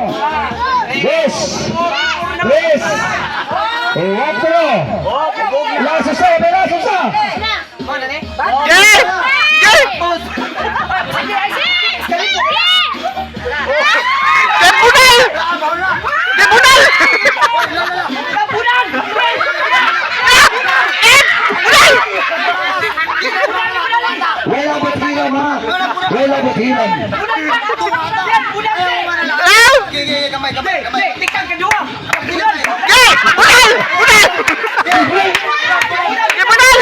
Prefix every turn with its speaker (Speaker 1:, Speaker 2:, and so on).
Speaker 1: Dos. Tres. Cuatro. Langsung sa. Langsung sa.
Speaker 2: Yay! Yay! Debunal! Debunal!
Speaker 1: Wala batiran ha. Wala batiran.
Speaker 2: Yay! Bunal! Bunal! Debunal! Debunal!